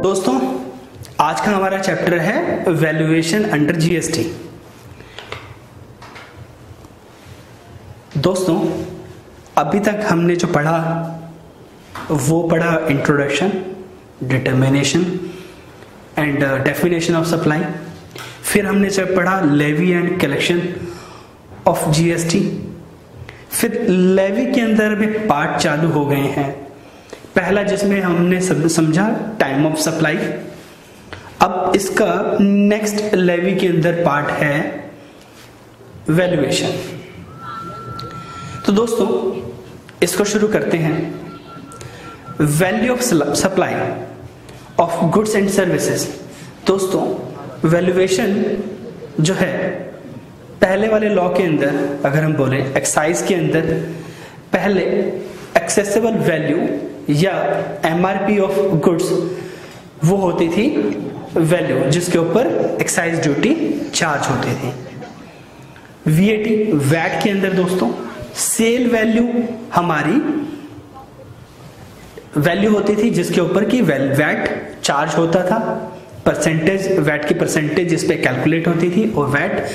दोस्तों, आज का हमारा चैप्टर है वैल्यूएशन अंडर जीएसटी। दोस्तों, अभी तक हमने जो पढ़ा वो पढ़ा introduction, determination and definition of supply. फिर हमने जब पढ़ा levy and collection of GST. फिर लेवी के अंदर भी पार्ट चालू हो गए हैं। पहला जिसमें हमने समझा टाइम ऑफ सप्लाई। अब इसका नेक्स्ट लेवी के अंदर पार्ट है वैल्यूएशन। तो दोस्तों, इसको शुरू करते हैं। Value of supply of goods and services. दोस्तों, वैल्यूएशन जो है पहले वाले लॉ के अंदर, अगर हम बोले एक्साइज के अंदर, पहले एक्सेसिबल वैल्यू या एमआरपी ऑफ गुड्स वो होती थी वैल्यू जिसके ऊपर एक्साइज ड्यूटी चार्ज होती थी। वीएटी वैट के अंदर दोस्तों सेल वैल्यू हमारी वैल्यू होती थी जिसके ऊपर की वैट चार्ज होता था। परसेंटेज, वैट की परसेंटेज इस पे कैलकुलेट होती थी और वैट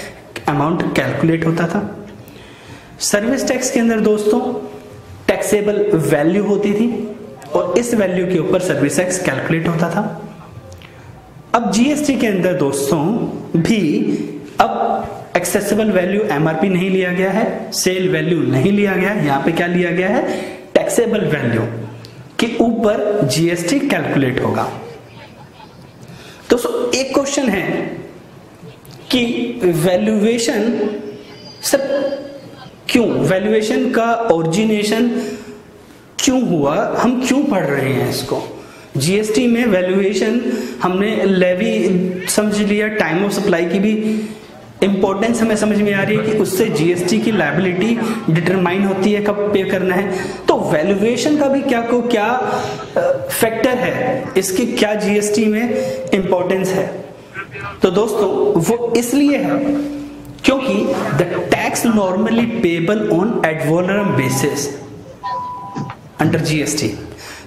अमाउंट कैलकुलेट होता था। सर्विस टैक्स के अंदर दोस्तों टैक्सेबल वैल्यू होती थी और इस वैल्यू के ऊपर सर्विस टैक्स कैलकुलेट होता था। अब जीएसटी के अंदर दोस्तों भी अब एक्सेसिबल वैल्यू एमआरपी नहीं लिया गया है, सेल वैल्यू नहीं लिया गया है, यहां पे क्या लिया गया है, टैक्सेबल वैल्यू के ऊपर जीएसटी कैलकुलेट होगा। दोस्तों, एक क्वेश्चन है कि वैल्यूएशन सब क्यों, वैल्यूएशन का ओरिजिनेशन क्यों हुआ, हम क्यों पढ़ रहे हैं इसको। जीएसटी में वैल्यूएशन हमने लेवी समझ लिया, टाइम ऑफ सप्लाई की भी इंपॉर्टेंस हमें समझ में आ रही है कि उससे जीएसटी की लायबिलिटी डिटरमाइन होती है, कब पे करना है। तो वैल्यूएशन का भी क्या फैक्टर है, इसकी क्या जीएसटी में इंपॉर्टेंस है। तो दोस्तों वो इसलिए है क्योंकि the tax normally payable on ad valorem basis under GST.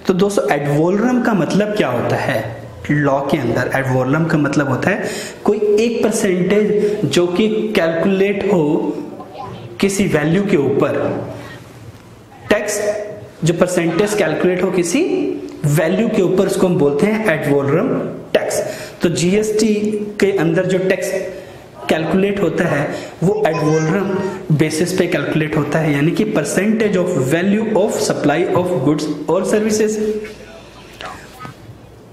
तो दोस्तों एड वोलरम का मतलब क्या होता है लॉ के अंदर? एड वोलरम का मतलब होता है कोई एक परसेंटेज जो कि कैलकुलेट हो किसी वैल्यू के ऊपर, टैक्स जो परसेंटेज कैलकुलेट हो किसी वैल्यू के ऊपर, उसको हम बोलते हैं एड वोलरम टैक्स। तो जीएसटी के अंदर जो टैक्स कैलकुलेट होता है वो एड वोलरम बेसिस पे कैलकुलेट होता है, यानी कि percentage of value of supply of goods or services.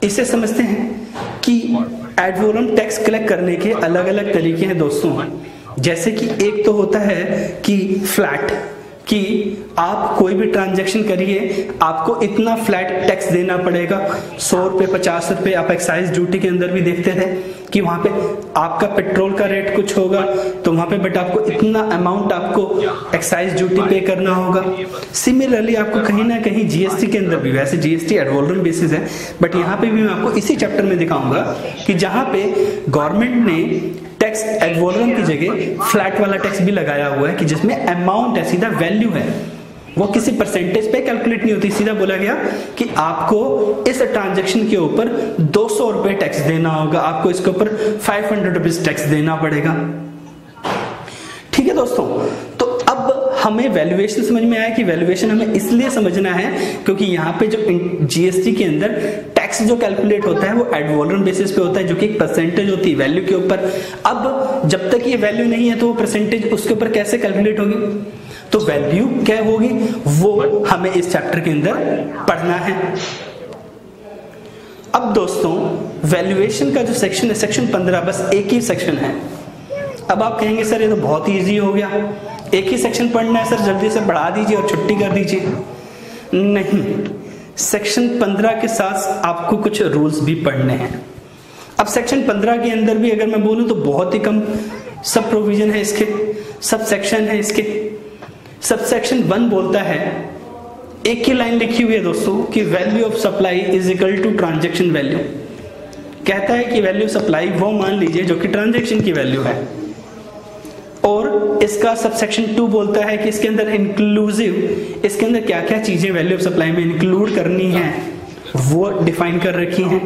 इसे समझते हैं कि एड वोलरम टैक्स कलेक्ट करने के अलग अलग तरीके हैं दोस्तों। जैसे कि एक तो होता है कि फ्लैट, कि आप कोई भी ट्रांजैक्शन करिए आपको इतना फ्लैट टैक्स देना पड़ेगा, 100 रुपये 50 रुपये। आप एक्साइज ड्यूटी के अंदर भी देखते थे कि वहां पे आपका पेट्रोल का रेट कुछ होगा तो वहां पे बट आपको इतना अमाउंट आपको एक्साइज ड्यूटी पे करना होगा। सिमिलरली आपको कहीं ना कहीं जीएसटी के अंदर भी, वैसे जीएसटी एड वोलरम बेसिस है बट यहाँ पे भी मैं आपको इसी चैप्टर में दिखाऊंगा कि जहां पे गवर्नमेंट ने टैक्स एड वोलरम की जगह फ्लैट वाला टैक्स भी लगाया हुआ है कि जिसमें अमाउंट है, सीधा वैल्यू है, वो किसी परसेंटेज पे कैलकुलेट नहीं होती। सीधा बोला गया कि आपको इस ट्रांजैक्शन के ऊपर 200 रुपए टैक्स देना होगा, आपको इसके ऊपर 500 रुपीज टैक्स देना पड़ेगा। ठीक है दोस्तों, तो अब हमें वैल्यूएशन समझ में आया कि वैल्यूएशन हमें इसलिए समझना है क्योंकि यहाँ पे जो जीएसटी के अंदर टैक्स जो कैलकुलेट होता है वो एड वोलरम बेसिस पे होता है, जो कि एक परसेंटेज होती है वैल्यू के ऊपर। अब जब तक ये वैल्यू नहीं है तो वो परसेंटेज उसके ऊपर कैसे कैलकुलेट होगी, तो वैल्यू क्या होगी वो हमें इस चैप्टर के अंदर पढ़ना है। अब दोस्तों वैल्यूएशन का जो सेक्शन है, सेक्शन 15, बस एक ही सेक्शन है। अब आप कहेंगे सर ये तो बहुत इजी हो गया, एक ही सेक्शन पढ़ना है सर, जल्दी से बढ़ा दीजिए और छुट्टी कर दीजिए। नहीं, सेक्शन 15 के साथ आपको कुछ रूल्स भी पढ़ने हैं। अब सेक्शन 15 के अंदर भी अगर मैं बोलूं तो बहुत ही कम सब प्रोविजन है इसके, सब सेक्शन है इसके। सब सेक्शन 1 बोलता है, एक ही लाइन लिखी हुई है दोस्तों कि value of supply is equal to transaction value. कहता है कि वैल्यू सप्लाई वो मान लीजिए जो कि ट्रांजैक्शन की वैल्यू है। और इसका सबसेक्शन 2 बोलता है कि इसके अंदर इंक्लूसिव, इसके अंदर क्या क्या चीजें वैल्यू ऑफ सप्लाई में इंक्लूड करनी है वो डिफाइन कर रखी हैं।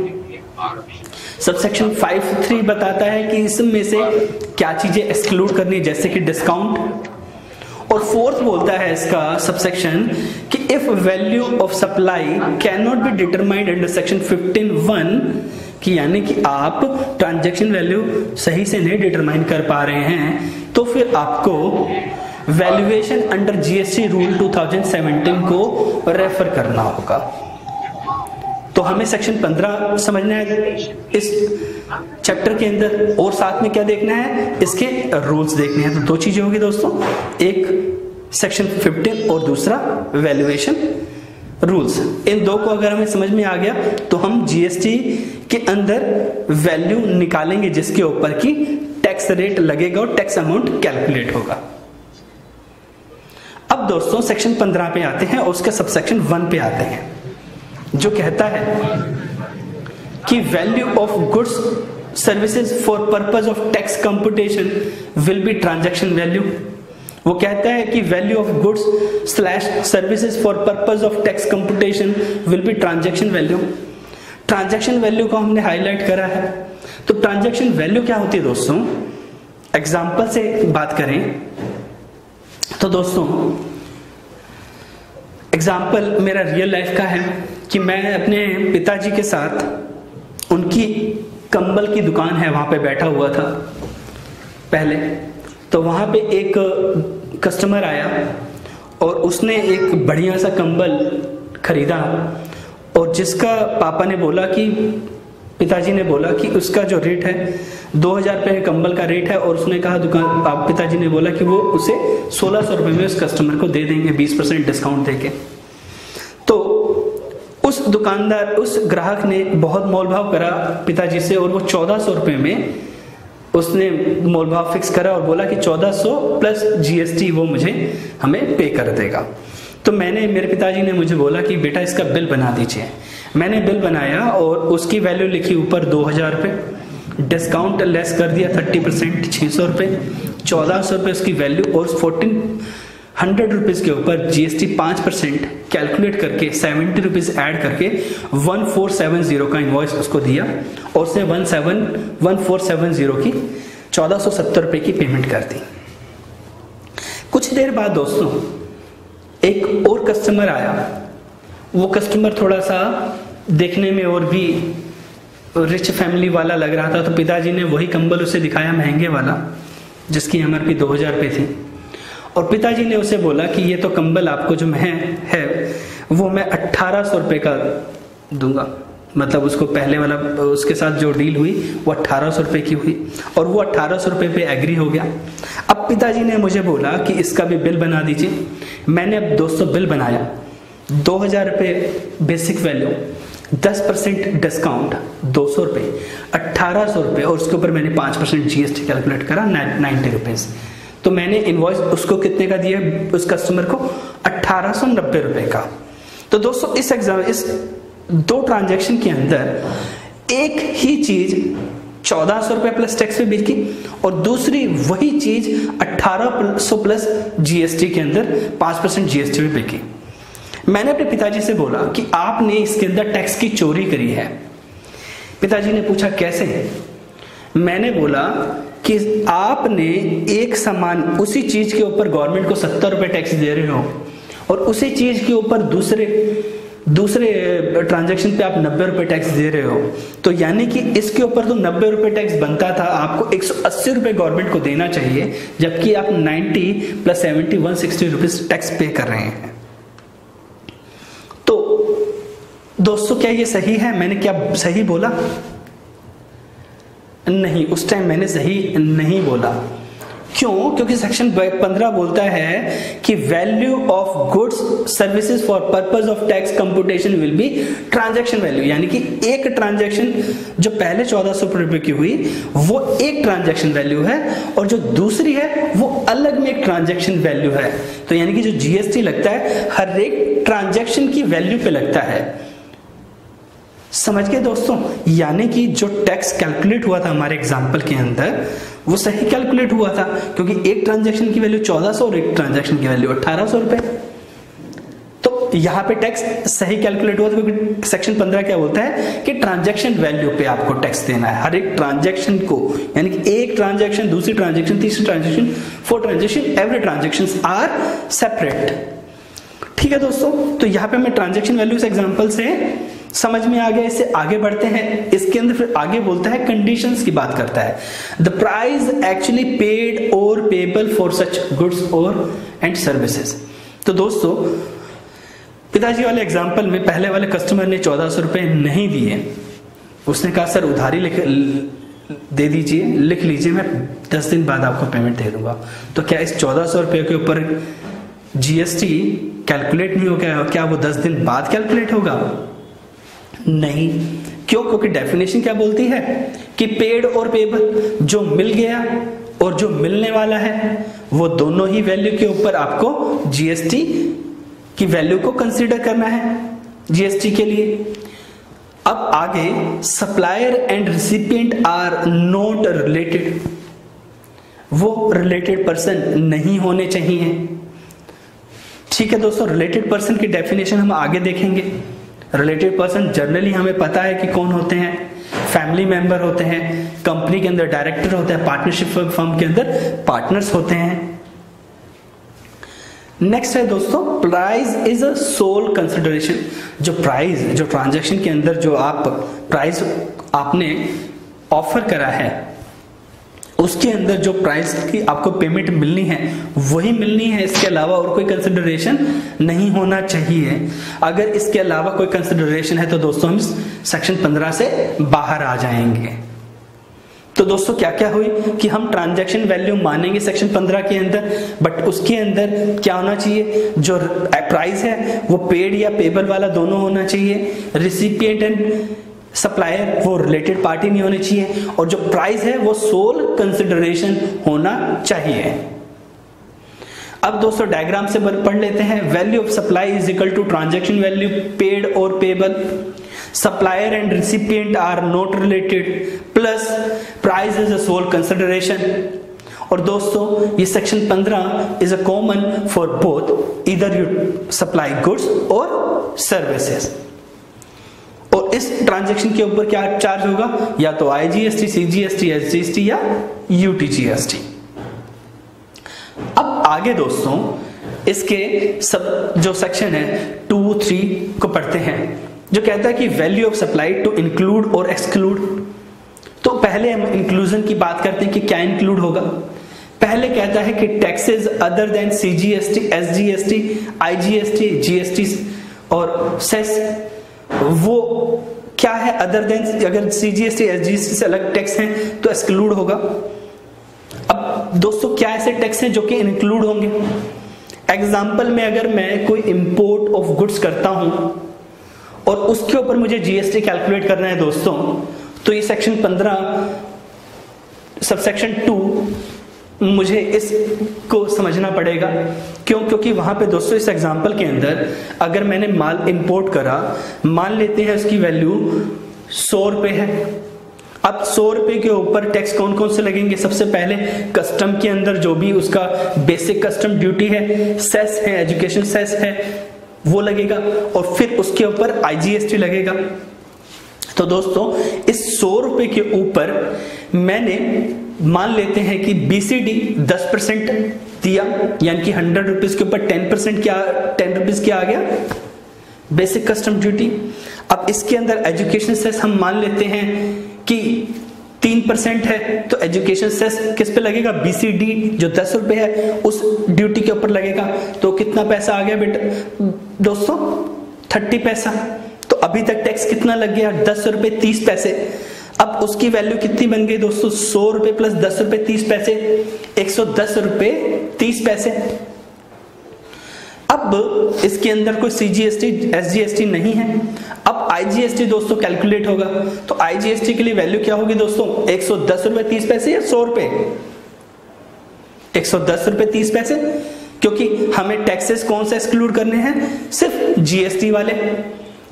सबसेक्शन 5(3) बताता है कि इसमें से क्या चीजें एक्सक्लूड करनी है, जैसे कि डिस्काउंट। और फोर्थ बोलता है इसका सबसेक्शन कि if value of supply can not be determined under section 15(1) कि यानी कि आप ट्रांजैक्शन वैल्यू सही से नहीं डिटरमाइन कर पा रहे हैं तो फिर आपको वैल्यूएशन अंडर जीएसटी रूल 2017 को रेफर करना होगा। तो हमें सेक्शन 15 समझना है इस चैप्टर के अंदर, और साथ में क्या देखना है, इसके रूल्स देखने हैं। तो दो चीजें होगी दोस्तों, एक सेक्शन 15 और दूसरा वैल्यूएशन रूल्स। इन दो को अगर हमें समझ में आ गया तो हम जीएसटी के अंदर वैल्यू निकालेंगे जिसके ऊपर की टैक्स रेट लगेगा और टैक्स अमाउंट कैलकुलेट होगा। अब दोस्तों सेक्शन 15 पे आते हैं और उसके सबसेक्शन 1 पे आते हैं, जो कहता है कि value of goods services for purpose of tax computation will be transaction value. वो कहता है कि value of goods slash services for purpose of tax computation will be transaction value. Transaction value को हमने हाईलाइट करा है। तो ट्रांजैक्शन वैल्यू क्या होती है दोस्तों, एग्जाम्पल से बात करें तो दोस्तों एग्जाम्पल मेरा रियल लाइफ का है कि मैं अपने पिताजी के साथ उनकी कंबल की दुकान है वहां पे बैठा हुआ था पहले। तो वहां पे एक कस्टमर आया और उसने एक बढ़िया सा कंबल खरीदा और जिसका पापा ने बोला कि पिताजी ने बोला कि उसका जो रेट है 2000 रुपये कंबल का रेट है, और उसने कहा पिताजी ने बोला कि वो उसे 1600 रुपये में उस कस्टमर को दे देंगे 20% डिस्काउंट देके। तो उस दुकानदार उस ग्राहक ने बहुत मोलभाव करा पिताजी से और वो 1400 रुपये में उसने मोलभाव फिक्स करा और बोला कि 1400 प्लस जीएसटी वो हमें पे कर देगा। तो मेरे पिताजी ने मुझे बोला कि बेटा इसका बिल बना दीजिए। मैंने बिल बनाया और उसकी वैल्यू लिखी ऊपर 2000 रुपये, डिस्काउंट लेस कर दिया 30% 600 रुपये, 1400 रुपये उसकी वैल्यू और 1400 रुपीज़ के ऊपर जीएसटी 5% कैलकुलेट करके 70 रुपीज़ ऐड करके 1470 का इनवॉइस उसको दिया और उसने 1470 की 1470 रुपये की पेमेंट कर दी। कुछ देर बाद दोस्तों एक और कस्टमर आया। वो कस्टमर थोड़ा सा देखने में और भी रिच फैमिली वाला लग रहा था। तो पिताजी ने वही कंबल उसे दिखाया महंगे वाला जिसकी एमआरपी 2000 रुपये थी, और पिताजी ने उसे बोला कि ये तो कंबल आपको जो है वो मैं 1800 रुपये का दूंगा। मतलब उसको पहले वाला उसके साथ जो डील हुई वो 1800 रुपये की हुई और वो 1800 रुपये पे एग्री हो गया। अब पिताजी ने मुझे बोला कि इसका भी बिल बना दीजिए। मैंने अब दोस्तों बिल बनाया, 2000 रुपये बेसिक वैल्यू, 10% डिस्काउंट 200 रुपये, 1800 रुपये और उसके ऊपर मैंने 5% जीएसटी कैलकुलेट करा 90 रुपीज़। तो मैंने इनवॉइस उसको कितने का दिया, उस कस्टमर को 1890 रुपये का। तो दोस्तों इस दो ट्रांजैक्शन के अंदर एक ही चीज 1400 रुपये प्लस टैक्स पे बिकी और दूसरी वही चीज 1800 प्लस जीएसटी के अंदर 5% जीएसटी पे बिकी। मैंने अपने पिताजी से बोला कि आपने इसके अंदर टैक्स की चोरी करी है। पिताजी ने पूछा कैसे? मैंने बोला कि आपने एक सामान उसी चीज के ऊपर गवर्नमेंट को 70 रुपये टैक्स दे रहे हो और उसी चीज के ऊपर दूसरे ट्रांजैक्शन पे आप 90 रुपये टैक्स दे रहे हो। तो यानी कि इसके ऊपर तो 90 रुपये टैक्स बनता था, आपको 180 रुपये गवर्नमेंट को देना चाहिए, जबकि आप 90 प्लस 70 160 रुपीज टैक्स पे कर रहे हैं। तो दोस्तों क्या ये सही है? मैंने क्या सही बोला? नहीं, उस टाइम मैंने सही नहीं बोला। क्यों? क्योंकि सेक्शन 15 बोलता है कि value of goods services for purpose of tax computation will be transaction value, यानी कि एक ट्रांजैक्शन जो पहले 1400 रुपये की हुई वो एक ट्रांजैक्शन वैल्यू है और जो दूसरी है वो अलग में एक ट्रांजैक्शन वैल्यू है। तो यानी कि जो जीएसटी लगता है हर एक ट्रांजैक्शन की वैल्यू पे लगता है। समझ गए दोस्तों? यानी कि जो टैक्स कैलकुलेट हुआ था हमारे एग्जाम्पल के अंदर वो सही कैलकुलेट हुआ था, क्योंकि एक ट्रांजैक्शन की वैल्यू 1400 और एक ट्रांजैक्शन की वैल्यू 1800 रुपए। तो यहाँ पे टैक्स सही कैलकुलेट हुआ, क्योंकि सेक्शन 15 क्या बोलता है कि ट्रांजैक्शन वैल्यू पे आपको टैक्स देना है हर एक ट्रांजैक्शन को, यानी कि एक ट्रांजैक्शन, दूसरी ट्रांजैक्शन, तीसरी transaction, fourth transaction, every transactions are separate. ठीक है दोस्तों, तो यहाँ पे मैं ट्रांजैक्शन वैल्यू से एग्जांपल से समझ में आ गया। इससे आगे बढ़ते हैं, इसके अंदर फिर आगे बोलता है कंडीशंस की बात करता है। The price actually paid or payable for such goods और एंड सर्विसेज। तो दोस्तों पिताजी वाले एग्जांपल में पहले वाले कस्टमर ने 1400 रुपए नहीं दिए, उसने कहा सर उधारी दे दीजिए, लिख लीजिए, मैं 10 दिन बाद आपको पेमेंट दे दूंगा। तो क्या इस 1400 रुपए के ऊपर जीएसटी कैलकुलेट नहीं होगा? क्या वो 10 दिन बाद कैलकुलेट होगा? नहीं। क्यों? क्योंकि डेफिनेशन क्या बोलती है कि पेड और पेबल, जो मिल गया और जो मिलने वाला है, वो दोनों ही वैल्यू के ऊपर आपको जीएसटी की वैल्यू को कंसीडर करना है जीएसटी के लिए। अब आगे, supplier and recipient are not related, वो रिलेटेड पर्सन नहीं होने चाहिए। ठीक है दोस्तों, रिलेटेड पर्सन की डेफिनेशन हम आगे देखेंगे। रिलेटेड पर्सन जनरली हमें पता है कि कौन होते हैं, फैमिली मेंबर होते हैं, कंपनी के अंदर डायरेक्टर होते हैं, पार्टनरशिप फर्म के अंदर पार्टनर्स होते हैं। नेक्स्ट है दोस्तों, price is a sole consideration. जो प्राइस, जो ट्रांजैक्शन के अंदर जो आप प्राइस आपने ऑफर करा है, उसके अंदर जो प्राइस की आपको पेमेंट मिलनी है वही मिलनी है, इसके अलावा और कोई कंसिडरेशन नहीं होना चाहिए। अगर इसके अलावा कोई कंसिडरेशन है तो दोस्तों हम सेक्शन 15 से बाहर आ जाएंगे। तो दोस्तों क्या क्या हुई कि हम ट्रांजैक्शन वैल्यू मानेंगे सेक्शन 15 के अंदर, बट उसके अंदर क्या होना चाहिए, जो प्राइस है वो पेड या पेबल वाला दोनों होना चाहिए। रिसिपिएंट एंड सप्लायर वो रिलेटेड पार्टी नहीं होनी चाहिए, और जो प्राइस है वो सोल कंसिडरेशन होना चाहिए। अब दोस्तों डायग्राम से पढ़ लेते हैं। Value of supply is equal to transaction value paid or payable, supplier and recipient are not related, plus price is a sole consideration. और दोस्तों ये section 15 is a common for both, either you supply goods or services. और इस transaction के ऊपर क्या charge होगा, या तो आईजीएसटी, सीजीएसटी, एसजीएसटी या यूटीजीएसटी। अब आगे दोस्तों इसके सब जो सेक्शन है 2, 3 को पढ़ते हैं, जो कहता है कि value of supply to include और एक्सक्लूड। तो पहले हम इंक्लूजन की बात करते हैं कि क्या इंक्लूड होगा। पहले कहता है कि taxes other than CGST, SGST, IGST, GST और सेस, वो क्या है अदर देन, अगर सीजीएसटी, एसजीएसटी से अलग टैक्स हैं तो एक्सक्लूड होगा। अब दोस्तों क्या ऐसे टैक्स हैं जो कि इंक्लूड होंगे? एग्जांपल में अगर मैं कोई इंपोर्ट ऑफ गुड्स करता हूं और उसके ऊपर मुझे जीएसटी कैलकुलेट करना है दोस्तों, तो ये सेक्शन 15 सबसेक्शन 2 मुझे इसको समझना पड़ेगा। क्यों? क्योंकि वहां पे दोस्तों इस एग्जांपल के अंदर अगर मैंने माल इंपोर्ट करा, मान लेते हैं उसकी वैल्यू 100 रुपए है। अब 100 रुपए के ऊपर टैक्स कौन कौन से लगेंगे? सबसे पहले कस्टम के अंदर जो भी उसका बेसिक कस्टम ड्यूटी है, सेस है, एजुकेशन सेस है, वो लगेगा, और फिर उसके ऊपर आईजीएसटी लगेगा। तो दोस्तों इस 100 रुपए के ऊपर मैंने मान लेते हैं कि बीसीडी 10% दिया, यानी कि 100 रुपीज के ऊपर 10% क्या, 10 रुपीज क्या आ गया, बेसिक कस्टम ड्यूटी। अब इसके अंदर एजुकेशन सेस हम मान लेते हैं कि 3% है, तो एजुकेशन सेस किस पे लगेगा? बीसीडी जो 10 रुपए है उस ड्यूटी के ऊपर लगेगा। तो कितना पैसा आ गया बेटा दोस्तों? 30 पैसा। तो अभी तक टैक्स कितना लग गया? 10 रुपए 30 पैसे। अब उसकी वैल्यू कितनी बन गई दोस्तों? 100 रुपए प्लस 10 रुपए 30 पैसे, 110 रुपए 30 पैसे। अब इसके अंदर कोई सीजीएसटी, एसजीएसटी नहीं है। अब आईजीएसटी दोस्तों कैलकुलेट होगा, तो आईजीएसटी के लिए वैल्यू क्या होगी दोस्तों? 110 रुपए 30 पैसे या 100 रुपए? 110 रुपए 30 पैसे, क्योंकि हमें टैक्सेस कौन से एक्सक्लूड करने हैं? सिर्फ जीएसटी वाले।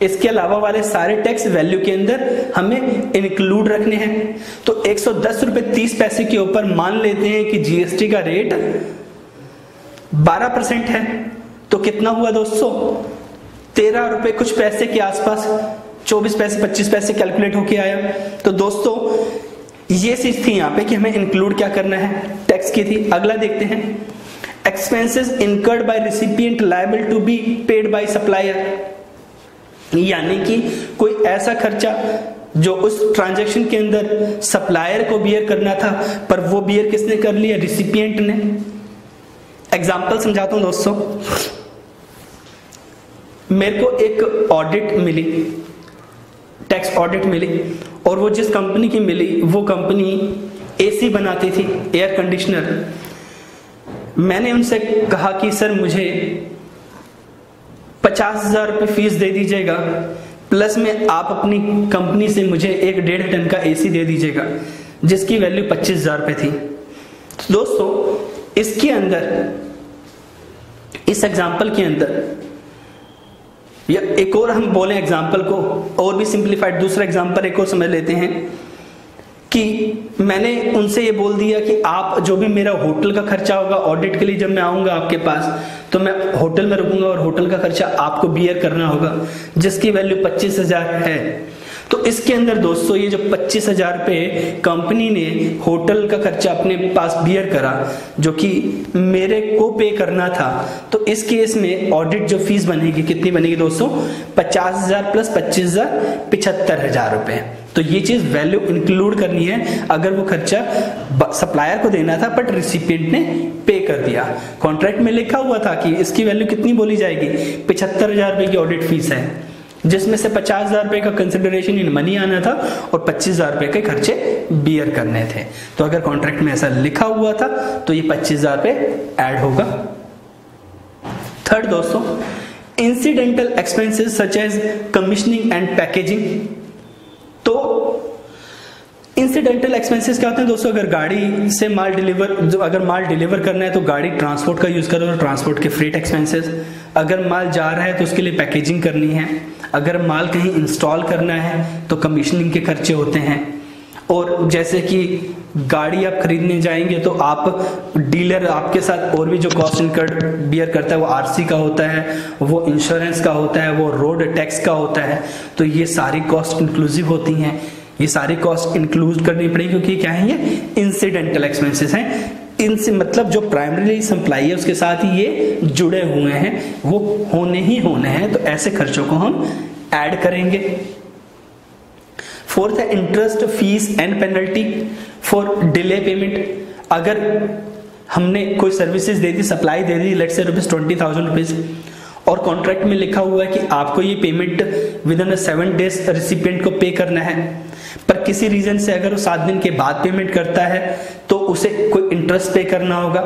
इसके अलावा वाले सारे टैक्स वैल्यू के अंदर हमें इंक्लूड रखने हैं। तो 110 रुपए 30 पैसे के ऊपर मान लेते हैं कि जीएसटी का रेट 12% है। तो कितना हुआ दोस्तों? 13 रुपए कुछ पैसे के आसपास, 24 पैसे 25 पैसे कैलकुलेट होके आया। तो दोस्तों ये चीज थी यहाँ पे कि हमें इंक्लूड क्या करना है, टैक्स की थी। अगला देखते हैं, expenses incurred by recipient liable to be paid by supplier, यानी कि कोई ऐसा खर्चा जो उस ट्रांजैक्शन के अंदर सप्लायर को बियर करना था पर वो बियर किसने कर लिया, रिसिपिएंट ने। एग्जांपल समझाता हूं दोस्तों, मेरे को एक ऑडिट मिली, टैक्स ऑडिट मिली, और वो जिस कंपनी की मिली वो कंपनी एसी बनाती थी, एयर कंडीशनर। मैंने उनसे कहा कि सर मुझे 50,000 रुपये फीस दे दीजिएगा, प्लस में आप अपनी कंपनी से मुझे 1.5 टन का एसी दे दीजिएगा, जिसकी वैल्यू 25,000 रुपये थी। तो दोस्तों इसके अंदर, इस एग्जाम्पल के अंदर, या एक और हम बोले एग्जाम्पल को और भी सिंप्लीफाइड, दूसरा एग्जाम्पल एक और समझ लेते हैं कि मैंने उनसे ये बोल दिया कि आप जो भी मेरा होटल का खर्चा होगा, ऑडिट के लिए जब मैं आऊंगा आपके पास तो मैं होटल में रुकूंगा और होटल का खर्चा आपको बियर करना होगा, जिसकी वैल्यू 25,000 है। तो इसके अंदर दोस्तों ये जो 25,000 रुपये कंपनी ने होटल का खर्चा अपने पास बियर करा, जो कि मेरे को पे करना था, तो इस केस में ऑडिट जो फीस बनेगी कितनी बनेगी दोस्तों, 50,000 प्लस 25,000 75,000 रुपए। तो ये चीज वैल्यू इंक्लूड करनी है अगर वो खर्चा सप्लायर को देना था बट रिसिपिएंट ने पे कर दिया। कॉन्ट्रैक्ट में लिखा हुआ था कि इसकी वैल्यू कितनी बोली जाएगी, 75,000 रुपए की ऑडिट फीस है, जिसमें से 50,000 रुपए का कंसिडरेशन इन मनी आना था और 25,000 रुपए के खर्चे बियर करने थे। तो अगर कॉन्ट्रैक्ट में ऐसा लिखा हुआ था तो ये 25,000 रुपए ऐड होगा। थर्ड दोस्तों, incidental expenses such as commissioning and packaging. तो इंसिडेंटल एक्सपेंसेस क्या होते हैं दोस्तों, अगर गाड़ी से माल डिलीवर, अगर माल डिलीवर करना है तो गाड़ी ट्रांसपोर्ट का यूज करो तो ट्रांसपोर्ट के फ्रेट एक्सपेंसेस, अगर माल जा रहा है तो उसके लिए पैकेजिंग करनी है, अगर माल कहीं इंस्टॉल करना है तो कमीशनिंग के खर्चे होते हैं, और जैसे कि गाड़ी आप खरीदने जाएंगे तो आप डीलर आपके साथ और भी जो कॉस्ट इनकर्ड बियर करता है वो आरसी का होता है, वो इंश्योरेंस का होता है, वो रोड टैक्स का होता है। तो ये सारी कॉस्ट इंक्लूसिव होती हैं, ये सारी कॉस्ट इंक्लूड करनी पड़ेगी क्योंकि क्या है, ये इंसिडेंटल एक्सपेंसेस हैं। इनसे मतलब जो प्राइमरी सप्लाई है उसके साथ ही ये जुड़े हुए हैं, वो होने ही होने हैं, तो ऐसे खर्चों को हम ऐड करेंगे। फोर्थ है interest, fees and penalty for delay payment. अगर हमने कोई services they the, supply they the, let's say ₹20,000 और कॉन्ट्रैक्ट में लिखा हुआ है कि आपको ये payment with in 7 days recipient को पे करना है, पर किसी रीजन से अगर वो 7 दिन के बाद पेमेंट करता है तो उसे कोई इंटरेस्ट पे करना होगा।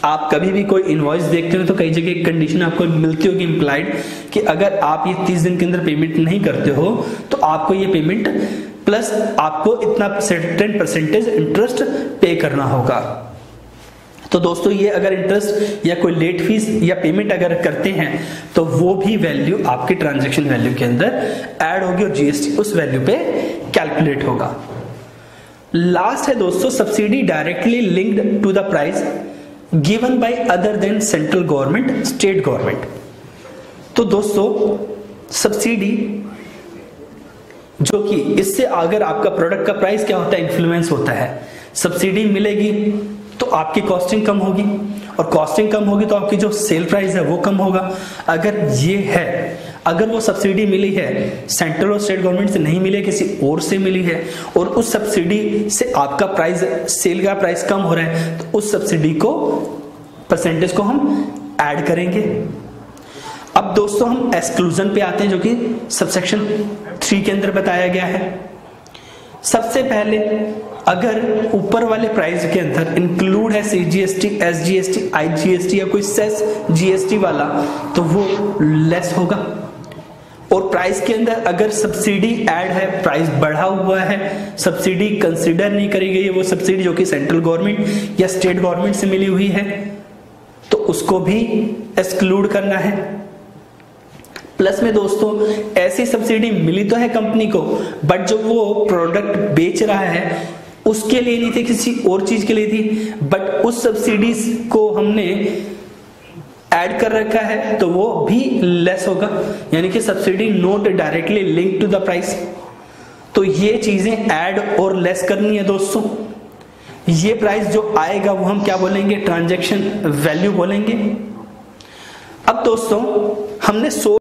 आप कभी भी कोई इनवॉइस देखते हो तो कई जगह एक कंडीशन आपको मिलती होगी इम्प्लाइड कि अगर आप ये 30 दिन के अंदर पेमेंट नहीं करते हो तो आपको ये पेमेंट प्लस आपको इतना 10% इंटरेस्ट पे करना होगा। तो दोस्तों ये अगर इंटरेस्ट या कोई लेट फीस या पेमेंट अगर करते हैं तो वो भी वैल्यू आपके ट्रांजैक्शन वैल्यू के अंदर ऐड होगी और जीएसटी उस वैल्यू पे कैलकुलेट होगा। लास्ट है दोस्तों subsidy directly linked to the price given by other than central government, state government. तो दोस्तों सब्सिडी जो कि इससे अगर आपका प्रोडक्ट का प्राइस क्या होता है, इन्फ्लुएंस होता है। सब्सिडी मिलेगी तो आपकी कॉस्टिंग कम होगी और कॉस्टिंग कम होगी तो आपकी जो सेल प्राइस है वो कम होगा। अगर ये है, अगर वो सब्सिडी मिली है सेंट्रल और स्टेट गवर्नमेंट से नहीं मिली है, किसी और से मिली है और उस सब्सिडी से आपका प्राइस, सेल का प्राइस कम हो रहा है, तो उस सब्सिडी को परसेंटेज को हम ऐड करेंगे। अब दोस्तों हम एक्सक्लूजन पे आते हैं जो कि सबसेक्शन 3 के अंदर बताया गया है। सबसे पहले अगर ऊपर वाले प्राइस के अंदर इंक्लूड है सीजीएसटी, एसजीएसटी, आईजीएसटी या कोई सेस जीएसटी वाला तो वो लेस होगा। और प्राइस के अंदर अगर सब्सिडी ऐड है, प्राइस बढ़ा हुआ है, सब्सिडी कंसीडर नहीं करी गई है, वो सब्सिडी जो कि सेंट्रल गवर्नमेंट या स्टेट गवर्नमेंट से मिली हुई है तो उसको भी एक्सक्लूड करना है। प्लस में दोस्तों ऐसी सब्सिडी मिली तो है कंपनी को बट जो वो प्रोडक्ट बेच रहा है उसके लिए नहीं थी, किसी और चीज के लिए थी, बट उस सब्सिडी को हमने ऐड कर रखा है तो वो भी लेस होगा, यानी कि subsidy not directly link to the price. तो ये चीजें ऐड और लेस करनी है दोस्तों। ये प्राइस जो आएगा वो हम क्या बोलेंगे, ट्रांजैक्शन वैल्यू बोलेंगे। अब दोस्तों हमने 100